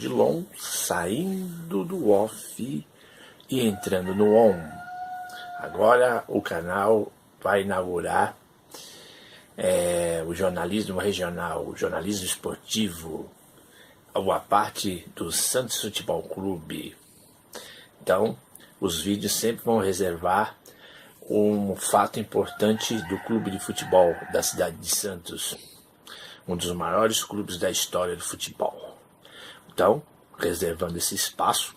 de long, saindo do off e entrando no on. Agora o canal vai inaugurar o jornalismo regional, o jornalismo esportivo, a parte do Santos Futebol Clube. Então, os vídeos sempre vão reservar um fato importante do clube de futebol da cidade de Santos, um dos maiores clubes da história do futebol. Então, reservando esse espaço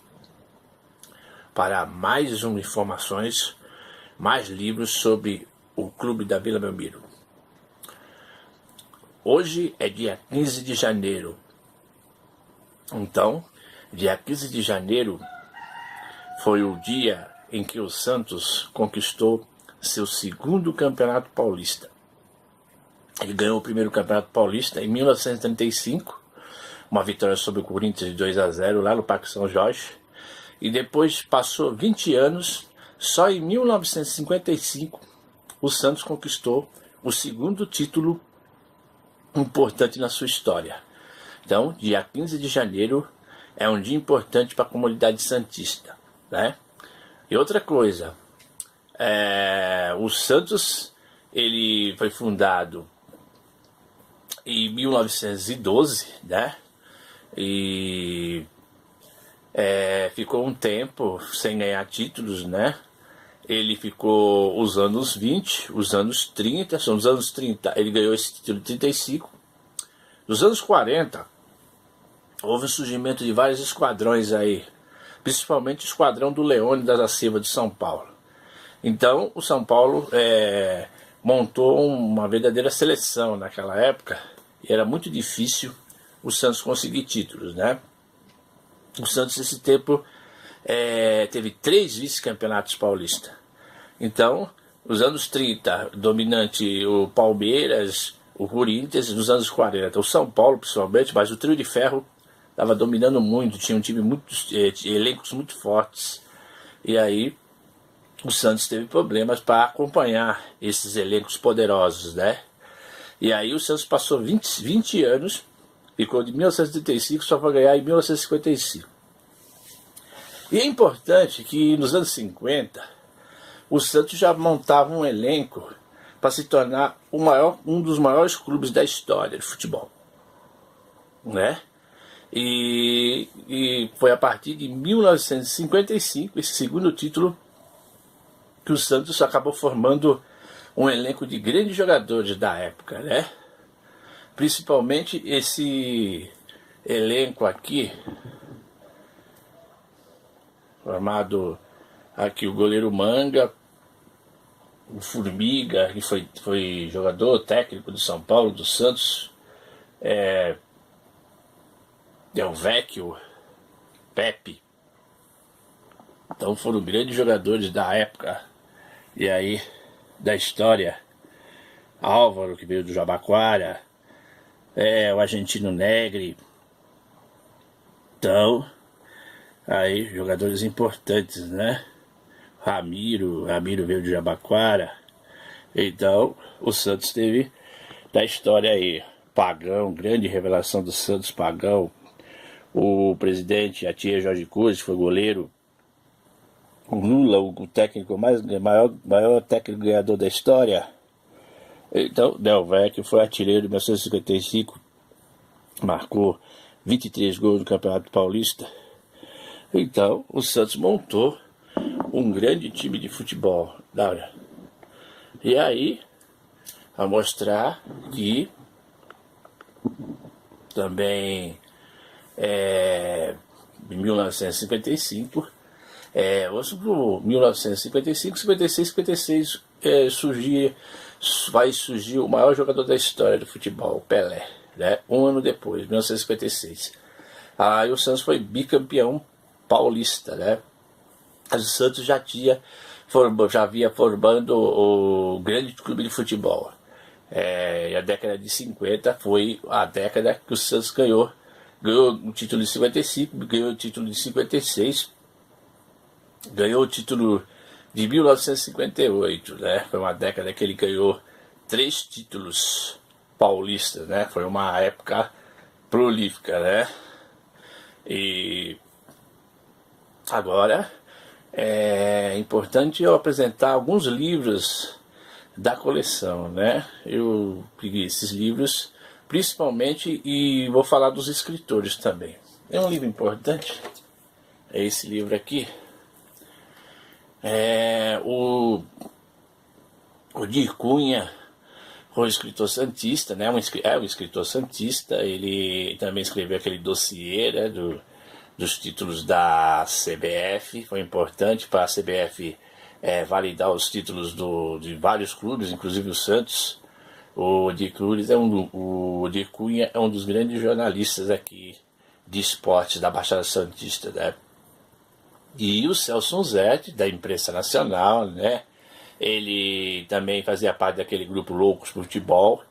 para mais informações, mais livros sobre o clube da Vila Belmiro. Hoje é dia 15 de janeiro. Então, dia 15 de janeiro foi o dia em que o Santos conquistou seu segundo campeonato paulista. Ele ganhou o primeiro campeonato paulista em 1935, uma vitória sobre o Corinthians de 2-0 lá no Parque São Jorge. E depois passou 20 anos, só em 1955 o Santos conquistou o segundo título importante na sua história. Então, dia 15 de janeiro é um dia importante para a comunidade santista, né? E outra coisa, o Santos ele foi fundado em 1912, né? E ficou um tempo sem ganhar títulos, né? Ele ficou os anos 20, os anos 30, são os anos 30, ele ganhou esse título em 35. Nos anos 40, houve o surgimento de vários esquadrões aí, principalmente o esquadrão do Leônidas da Silva de São Paulo. Então, o São Paulo montou uma verdadeira seleção naquela época, e era muito difícil o Santos conseguir títulos, né? O Santos, nesse tempo, teve 3 vice-campeonatos paulistas. Então, nos anos 30, dominante o Palmeiras, o Corinthians, nos anos 40, o São Paulo, principalmente, mas o Trio de Ferro estava dominando muito, tinha um time elencos muito fortes. E aí, o Santos teve problemas para acompanhar esses elencos poderosos, né? E aí o Santos passou 20 anos, ficou de 1935, só para ganhar em 1955. E é importante que nos anos 50, o Santos já montava um elenco para se tornar um dos maiores clubes da história de futebol, né? E foi a partir de 1955, esse segundo título, que o Santos acabou formando um elenco de grandes jogadores da época, né? Principalmente esse elenco aqui, formado aqui o goleiro Manga, o Formiga, que foi jogador técnico do São Paulo, do Santos, Del Vecchio, Pepe. Então foram grandes jogadores da época e aí da história. Álvaro, que veio do Jabaquara, o Argentino Negri. Então, aí jogadores importantes, né? Ramiro veio de Jabaquara. Então, o Santos teve da história aí. Pagão, grande revelação do Santos, Pagão. O presidente, a tia Jorge Cruz, foi goleiro. O Lula, o técnico maior técnico ganhador da história. Então, Del Vecchio foi artilheiro em 1955. Marcou 23 gols no Campeonato Paulista. Então, o Santos montou um grande time de futebol. E aí, a mostrar que também em 1955, 1955, 56, 56 vai surgir o maior jogador da história do futebol, Pelé, né? Um ano depois, 1956. Aí o Santos foi bicampeão paulista, né? Mas o Santos já havia formando o grande clube de futebol. E a década de 50 foi a década que o Santos ganhou o título de 55, ganhou o título de 56, ganhou o título de 1958, né? Foi uma década que ele ganhou 3 títulos paulistas, né? Foi uma época prolífica, né? E agora é importante eu apresentar alguns livros da coleção, né? Eu peguei esses livros principalmente e vou falar dos escritores também. É um livro importante, é esse livro aqui. O Odir Cunha, o escritor santista, né? Um escritor santista. Ele também escreveu aquele dossiê, né, dos títulos da CBF. Foi importante para a CBF validar os títulos de vários clubes, inclusive o Santos. O Odir Cunha é um dos grandes jornalistas aqui de esportes da Baixada Santista, né? E o Celso Unzete, da imprensa nacional, né? Ele também fazia parte daquele grupo Loucos por Futebol.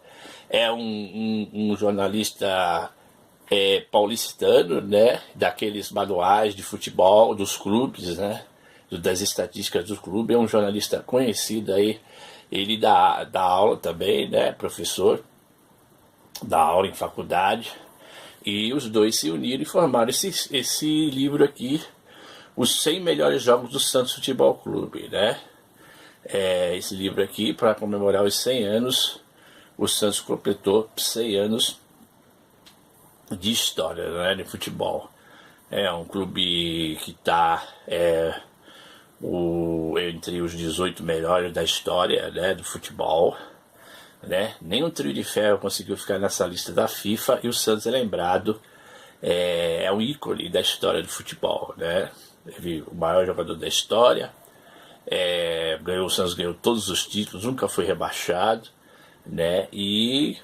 É um jornalista paulistano, né? Daqueles manuais de futebol dos clubes, né? Das estatísticas do clube. É um jornalista conhecido aí. Ele dá aula também, né? Professor, dá aula em faculdade. E os dois se uniram e formaram esse livro aqui, Os 100 Melhores Jogos do Santos Futebol Clube, né? Esse livro aqui, para comemorar os 100 anos, o Santos completou 100 anos de história, né, de futebol. É um clube que está entre os 18 melhores da história, né, do futebol. Né? Nem o Trio de Ferro conseguiu ficar nessa lista da FIFA, e o Santos é lembrado, é um ícone da história do futebol, né? Teve o maior jogador da história, o Santos ganhou todos os títulos, nunca foi rebaixado, né? E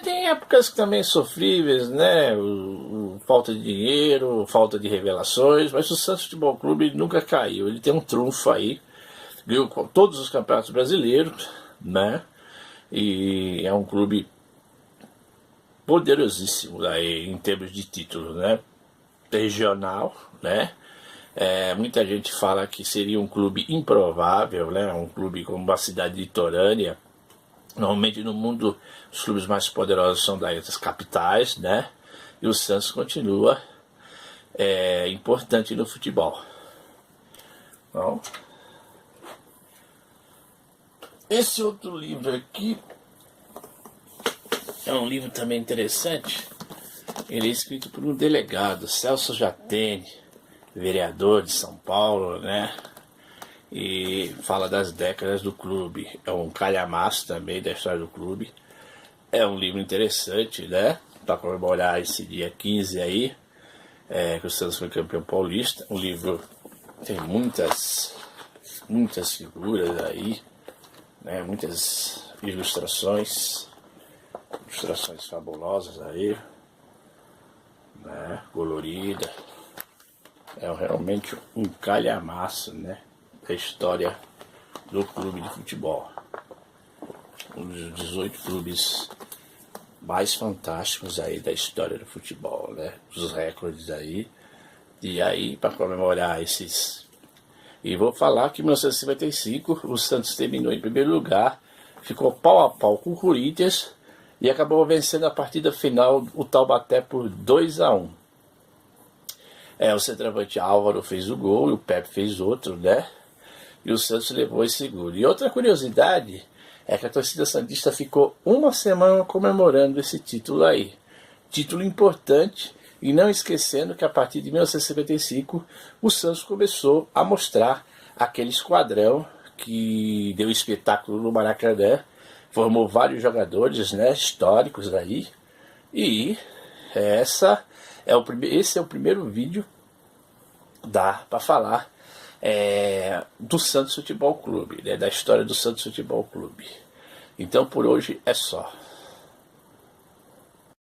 tem épocas também sofríveis, né? Falta de dinheiro, falta de revelações, mas o Santos Futebol Clube nunca caiu. Ele tem um trunfo aí, ganhou todos os campeonatos brasileiros, né? E é um clube poderosíssimo aí em termos de títulos, né? Regional, né? Muita gente fala que seria um clube improvável, né? Um clube como a cidade litorânea. Normalmente no mundo os clubes mais poderosos são das capitais, né? E o Santos continua importante no futebol. Então, esse outro livro aqui é um livro também interessante. Ele é escrito por um delegado, Celso Jatene, vereador de São Paulo, né? E fala das décadas do clube. É um calhamaço também da história do clube. É um livro interessante, né? Para comemorar esse dia 15 aí, que o Santos foi campeão paulista. O livro tem muitas figuras aí, né? Muitas ilustrações fabulosas aí, né? Colorida. É realmente um calhamaço, né, da história do clube de futebol. Um dos 18 clubes mais fantásticos aí da história do futebol, né? Os recordes aí. E aí, para comemorar esses... E vou falar que em 1955 o Santos terminou em primeiro lugar, ficou pau a pau com o Corinthians e acabou vencendo a partida final, o Taubaté, por 2-1. O centroavante Álvaro fez o gol e o Pepe fez outro, né? E o Santos levou esse segundo. E outra curiosidade é que a torcida santista ficou uma semana comemorando esse título aí. Título importante, e não esquecendo que a partir de 1955 o Santos começou a mostrar aquele esquadrão que deu espetáculo no Maracanã, formou vários jogadores, né, históricos aí. E esse é o primeiro vídeo para falar do Santos Futebol Clube, né, da história do Santos Futebol Clube. Então por hoje é só.